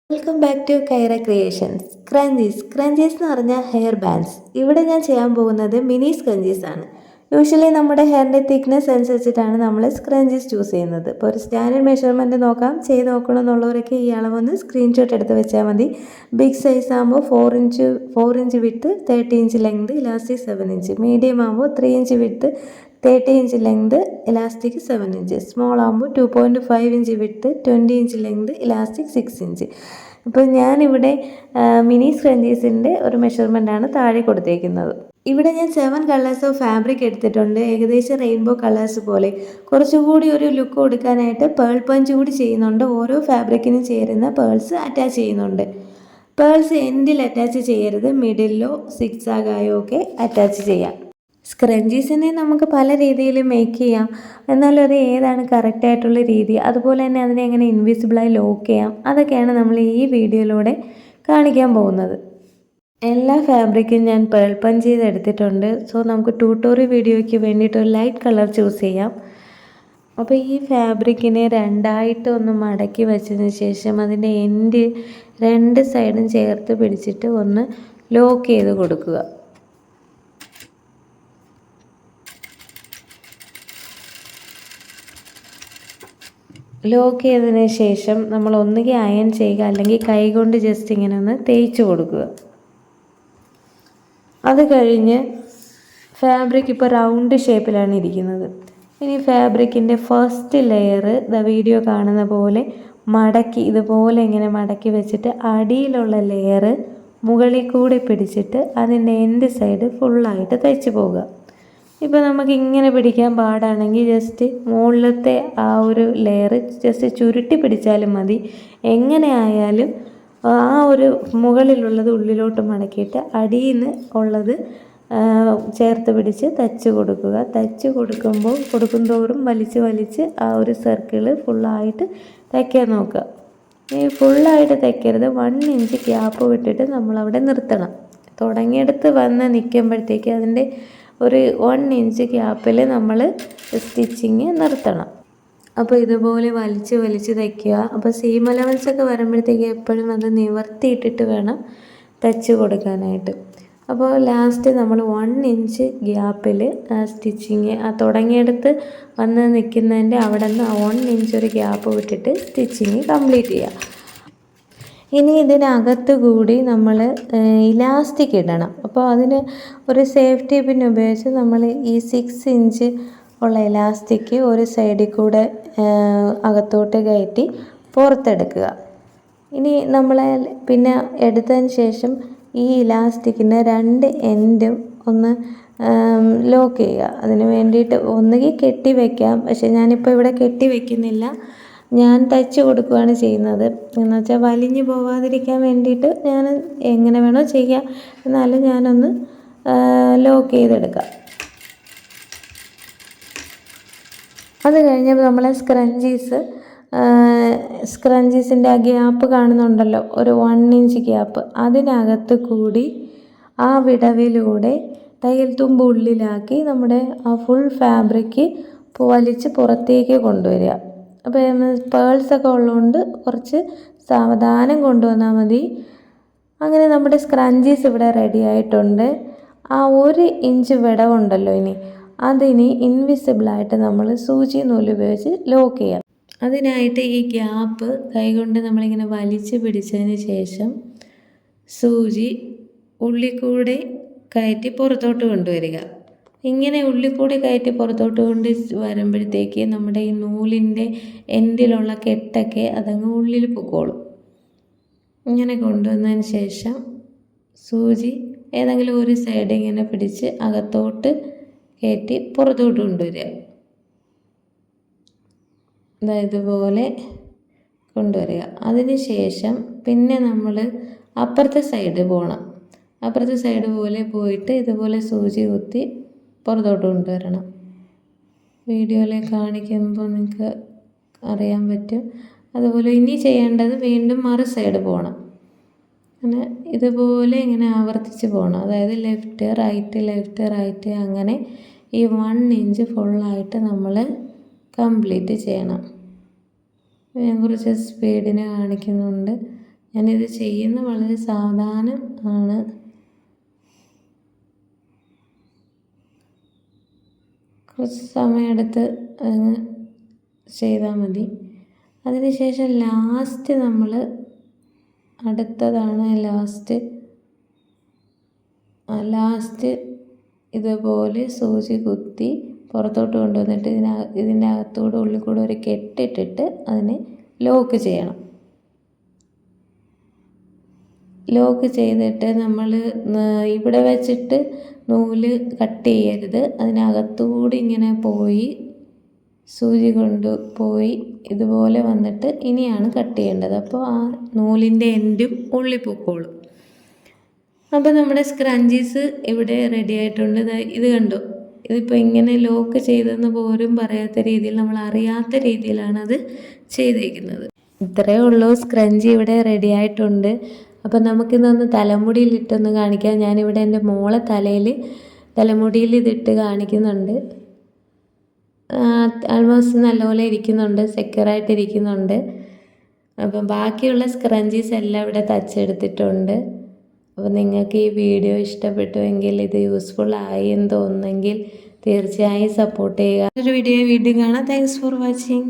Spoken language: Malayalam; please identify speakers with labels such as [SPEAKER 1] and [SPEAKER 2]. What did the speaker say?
[SPEAKER 1] Welcome back to Kaira creations. Scrunchies എന്ന് പറഞ്ഞാൽ ഹെയർ ബാൻഡ്സ്. ഇവിടെ ഞാൻ ചെയ്യാൻ പോകുന്നത് മിനി സ്ക്രഞ്ചീസ് ആണ്. യൂഷ്വലി നമ്മുടെ ഹെയറിൻ്റെ തിക്നെസ് അനുസരിച്ചിട്ടാണ് നമ്മൾ സ്ക്രഞ്ചീസ് ചൂസ് ചെയ്യുന്നത്. ഇപ്പോൾ ഒരു സ്റ്റാൻഡേർഡ് മെഷർമെൻറ്റ് ചെയ്ത് നോക്കണം എന്നുള്ളവരൊക്കെ ഈ അളവൊന്ന് സ്ക്രീൻഷോട്ട് എടുത്ത് വെച്ചാൽ മതി. ബിഗ് സൈസ് ആകുമ്പോൾ 4 ഇഞ്ച് വിട്ട് 30 inch length, elastic 7 inch. Medium ആകുമ്പോൾ 3 ഇഞ്ച് വിട്ട് 30 inch length, elastic 7 inch. Small ആകുമ്പോൾ 2.5 ഇഞ്ച് വിട്ട് 20 ഇഞ്ച് ലെങ്ത്, ഇലാസ്റ്റിക് 6 ഇഞ്ച്. അപ്പോൾ ഞാനിവിടെ മിനി സ്ക്രഞ്ചീസിൻ്റെ ഒരു മെഷർമെൻറ്റാണ് താഴെ കൊടുത്തേക്കുന്നത്. ഇവിടെ ഞാൻ 7 കളേഴ്സ് ഓഫ് ഫാബ്രിക് എടുത്തിട്ടുണ്ട്. ഏകദേശം റെയിൻബോ കളേഴ്സ് പോലെ. കുറച്ചുകൂടി ഒരു ലുക്ക് കൊടുക്കാനായിട്ട് പേൾ പഞ്ച് കൂടി ചെയ്യുന്നുണ്ട്. ഓരോ ഫാബ്രിക്കിനും ചേരുന്ന പേൾസ് അറ്റാച്ച് ചെയ്യുന്നുണ്ട്. പേൾസ് എൻഡിൽ അറ്റാച്ച് ചെയ്യരുത്, മിഡിലോ സിക്സാഗായോ ഒക്കെ അറ്റാച്ച് ചെയ്യാം. സ്ക്രഞ്ചീസിനെ നമുക്ക് പല രീതിയിൽ മേക്ക് ചെയ്യാം. എന്നാലും അത് ഏതാണ് കറക്റ്റായിട്ടുള്ള രീതി, അതുപോലെ തന്നെ അതിനെ എങ്ങനെ ഇൻവിസിബിളായി ലോക്ക് ചെയ്യാം, അതൊക്കെയാണ് നമ്മൾ ഈ വീഡിയോയിലൂടെ കാണിക്കാൻ പോകുന്നത്. എല്ലാ ഫാബ്രിക്കും ഞാൻ പേൾ പഞ്ച് ചെയ്ത് എടുത്തിട്ടുണ്ട്. സോ നമുക്ക് ട്യൂട്ടോറിയൽ വീഡിയോയ്ക്ക് വേണ്ടിയിട്ട് ഒരു ലൈറ്റ് കളർ ചൂസ് ചെയ്യാം. അപ്പോൾ ഈ ഫാബ്രിക്കിനെ രണ്ടായിട്ട് ഒന്ന് മടക്കി വെച്ചതിന് ശേഷം അതിൻ്റെ എൻഡ് രണ്ട് സൈഡും ചേർത്ത് പിടിച്ചിട്ട് ഒന്ന് ലോക്ക് ചെയ്ത് കൊടുക്കുക. ലോക്ക് ചെയ്തതിന് ശേഷം നമ്മൾ ഒന്നുകിൽ അയൺ ചെയ്യുക, അല്ലെങ്കിൽ കൈകൊണ്ട് ജസ്റ്റ് ഇങ്ങനെ ഒന്ന് തേച്ച് കൊടുക്കുക. അത് കഴിഞ്ഞ് ഫാബ്രിക് ഇപ്പോൾ റൗണ്ട് ഷേപ്പിലാണ് ഇരിക്കുന്നത്. ഇനി ഫാബ്രിക്കിൻ്റെ ഫസ്റ്റ് ലെയർ വീഡിയോ കാണുന്ന പോലെ മടക്കി ഇതുപോലെ ഇങ്ങനെ മടക്കി വെച്ചിട്ട് അടിയിലുള്ള ലെയർ മുകളിൽ കൂടി പിടിച്ചിട്ട് അതിൻ്റെ എൻഡ് സൈഡ് ഫുള്ളായിട്ട് തയ്ച്ച് പോവുക. ഇപ്പോൾ നമുക്ക് ഇങ്ങനെ പിടിക്കാൻ പാടാണെങ്കിൽ ജസ്റ്റ് മുകളിലത്തെ ആ ഒരു ലെയർ ജസ്റ്റ് ചുരുട്ടി പിടിച്ചാലും മതി. എങ്ങനെ ആയാലും ആ ഒരു മുകളിലുള്ളത് ഉള്ളിലോട്ട് മടക്കിയിട്ട് അടിയിൽ നിന്ന് ഉള്ളത് ചേർത്ത് പിടിച്ച് തയ്ച്ച് കൊടുക്കുക. തയ്ച്ച് കൊടുക്കുന്തോറും വലിച്ച് ആ ഒരു സർക്കിൾ ഫുള്ളായിട്ട് തയ്ക്കാൻ നോക്കുക. ഈ ഫുള്ളായിട്ട് തയ്ക്കരുത്, 1 ഇഞ്ച് ഗ്യാപ്പ് വിട്ടിട്ട് നമ്മളവിടെ നിർത്തണം. തുടങ്ങിയെടുത്ത് വന്ന് നിൽക്കുമ്പോഴത്തേക്ക് അതിൻ്റെ ഒരു 1 ഇഞ്ച് ഗ്യാപ്പിൽ നമ്മൾ സ്റ്റിച്ചിങ് നിർത്തണം. അപ്പോൾ ഇതുപോലെ വലിച്ച് തയ്ക്കുക. അപ്പോൾ സീം അലവൻസൊക്കെ വരുമ്പോഴത്തേക്ക് എപ്പോഴും അത് നിവർത്തിയിട്ടിട്ട് വേണം തയ്ച്ച് കൊടുക്കാനായിട്ട്. അപ്പോൾ ലാസ്റ്റ് നമ്മൾ 1 ഇഞ്ച് ഗ്യാപ്പിൽ സ്റ്റിച്ചിങ് തുടങ്ങിയെടുത്ത് വന്ന് നിൽക്കുന്നതിൻ്റെ അവിടെ നിന്ന് 1 ഇഞ്ച് ഒരു ഗ്യാപ്പ് വിട്ടിട്ട് സ്റ്റിച്ചിങ് കംപ്ലീറ്റ് ചെയ്യുക. ഇനി ഇതിനകത്ത് കൂടി നമ്മൾ ഇലാസ്റ്റിക് ഇടണം. അപ്പോൾ അതിന് ഒരു സേഫ്റ്റി പിൻ ഉപയോഗിച്ച് നമ്മൾ ഈ 6 ഇഞ്ച് ഉള്ള ഇലാസ്റ്റിക് ഒരു സൈഡിൽ കൂടെ അകത്തോട്ട് കയറ്റി പുറത്തെടുക്കുക. ഇനി നമ്മൾ പിന്നെ എടുത്തതിന് ശേഷം ഈ ഇലാസ്റ്റിക്കിൻ്റെ 2 എൻഡും ഒന്ന് ലോക്ക് ചെയ്യുക. അതിന് വേണ്ടിയിട്ട് ഒന്നുകിൽ കെട്ടി വയ്ക്കാം, പക്ഷേ ഞാനിപ്പോൾ ഇവിടെ കെട്ടി വയ്ക്കുന്നില്ല, ഞാൻ തയ്ച്ച് കൊടുക്കുകയാണ് ചെയ്യുന്നത്. എന്ന് വെച്ചാൽ വലിഞ്ഞു പോവാതിരിക്കാൻ വേണ്ടിയിട്ട് ഞാൻ എങ്ങനെ വേണോ ചെയ്യാം, എന്നാലും ഞാനൊന്ന് ലോക്ക് ചെയ്തെടുക്കാം. അത് കഴിഞ്ഞപ്പോൾ നമ്മളെ സ്ക്രഞ്ചീസിൻ്റെ ആ ഗ്യാപ്പ് കാണുന്നുണ്ടല്ലോ, ഒരു 1 ഇഞ്ച് ഗ്യാപ്പ്, അതിനകത്ത് കൂടി ആ വിടവിലൂടെ തയ്യൽ തുമ്പ് ഉള്ളിലാക്കി നമ്മുടെ ആ ഫുൾ ഫാബ്രിക് വലിച്ച് പുറത്തേക്ക് കൊണ്ടുവരിക. അപ്പോൾ പേൾസൊക്കെ ഉള്ളതുകൊണ്ട് കുറച്ച് സാവധാനം കൊണ്ടുവന്നാൽ മതി. അങ്ങനെ നമ്മുടെ സ്ക്രഞ്ചീസ് ഇവിടെ റെഡി ആയിട്ടുണ്ട്. ആ 1 ഇഞ്ച് വിടവുണ്ടല്ലോ, അതിനി ഇൻവിസിബിളായിട്ട് നമ്മൾ സൂചി നൂല് ഉപയോഗിച്ച് ലോക്ക് ചെയ്യാം. അതിനായിട്ട് ഈ ഗ്യാപ്പ് കൈകൊണ്ട് നമ്മളിങ്ങനെ വലിച്ച് പിടിച്ചതിന് ശേഷം സൂചി ഉള്ളിൽ കയറ്റി പുറത്തോട്ട് കൊണ്ടുവരിക. ഇങ്ങനെ ഉള്ളിൽ കയറ്റി പുറത്തോട്ട് കൊണ്ട് വരുമ്പോഴത്തേക്ക് നമ്മുടെ ഈ നൂലിൻ്റെ എൻഡിലുള്ള കെട്ടൊക്കെ അതങ്ങ് ഉള്ളിൽ പൊക്കോളും. ഇങ്ങനെ കൊണ്ടുവന്നതിന് ശേഷം സൂചി ഏതെങ്കിലും ഒരു സൈഡ് ഇങ്ങനെ പിടിച്ച് അകത്തോട്ട് കയറ്റി പുറത്തോട്ട് കൊണ്ടുവരിക. ഇതുപോലെ കൊണ്ടുവരിക. അതിന് ശേഷം പിന്നെ നമ്മൾ അപ്പുറത്തെ സൈഡ് പോകണം. അപ്പുറത്തെ സൈഡ് പോലെ പോയിട്ട് ഇതുപോലെ സൂചി കുത്തി പുറത്തോട്ട് കൊണ്ടുവരണം. വീഡിയോയിൽ കാണിക്കുമ്പോൾ നിങ്ങൾക്ക് അറിയാൻ പറ്റും. അതുപോലെ ഇനി ചെയ്യേണ്ടത് വീണ്ടും മറു സൈഡ് പോകണം. അങ്ങനെ ഇതുപോലെ ഇങ്ങനെ ആവർത്തിച്ച് പോകണം. അതായത് ലെഫ്റ്റ് റൈറ്റ് അങ്ങനെ ഈ 1 ഇഞ്ച് ഫുള്ളായിട്ട് നമ്മൾ കംപ്ലീറ്റ് ചെയ്യണം. ഞാൻ കുറച്ച് സ്പീഡിന് കാണിക്കുന്നുണ്ട്. ഞാനിത് ചെയ്യുന്ന വളരെ സാവധാനം ആണ്. കുറച്ച് സമയമെടുത്ത് അങ്ങ് ചെയ്താൽ മതി. അതിനുശേഷം ലാസ്റ്റ് നമ്മൾ അടുത്തതാണ് ലാസ്റ്റ് ഇതുപോലെ സൂചി കുത്തി പുറത്തോട്ട് കൊണ്ടുവന്നിട്ട് ഇതിൻ്റെ അകത്തൂടെ ഉള്ളിൽ കൂടെ ഒരു കെട്ടിട്ടിട്ട് അതിനെ ലോക്ക് ചെയ്യണം. ലോക്ക് ചെയ്തിട്ട് നമ്മൾ ഇവിടെ വെച്ചിട്ട് നൂല് കട്ട് ചെയ്യരുത്. അതിനകത്തൂടെ ഇങ്ങനെ പോയി സൂചി കൊണ്ട് പോയി ഇതുപോലെ വന്നിട്ട് ഇനിയാണ് കട്ട് ചെയ്യേണ്ടത്. അപ്പോൾ ആ നൂലിൻ്റെ എൻഡും ഉള്ളിൽ പൊക്കോളും. അപ്പോൾ നമ്മുടെ സ്ക്രഞ്ചീസ് ഇവിടെ റെഡി ആയിട്ടുണ്ട്. ഇത് കണ്ടോ, ഇതിപ്പോൾ ഇങ്ങനെ ലോക്ക് ചെയ്തെന്ന് പോലും പറയാത്ത രീതിയിൽ, നമ്മൾ അറിയാത്ത രീതിയിലാണ് അത് ചെയ്തേക്കുന്നത്. ഇത്രയേ ഉള്ളൂ. സ്ക്രഞ്ചി ഇവിടെ റെഡി ആയിട്ടുണ്ട്. അപ്പം നമുക്കിതൊന്ന് തലമുടിയിലിട്ടൊന്ന് കാണിക്കാം. ഞാനിവിടെ എൻ്റെ മോളെ തലമുടിയിൽ ഇതിട്ട് കാണിക്കുന്നുണ്ട്. ആൾമോസ്റ്റ് നല്ലപോലെ ഇരിക്കുന്നുണ്ട്, സെക്യൂറായിട്ടിരിക്കുന്നുണ്ട്. അപ്പം ബാക്കിയുള്ള സ്ക്രഞ്ചീസ് എല്ലാം ഇവിടെ തച്ചെടുത്തിട്ടുണ്ട്. അപ്പോൾ നിങ്ങൾക്ക് ഈ വീഡിയോ ഇഷ്ടപ്പെട്ടുവെങ്കിൽ, ഇത് യൂസ്ഫുൾ ആയി എന്ന് തോന്നുന്നെങ്കിൽ തീർച്ചയായും സപ്പോർട്ട് ചെയ്യുക. ഒരു വീഡിയോ കാണാം. Thanks for watching.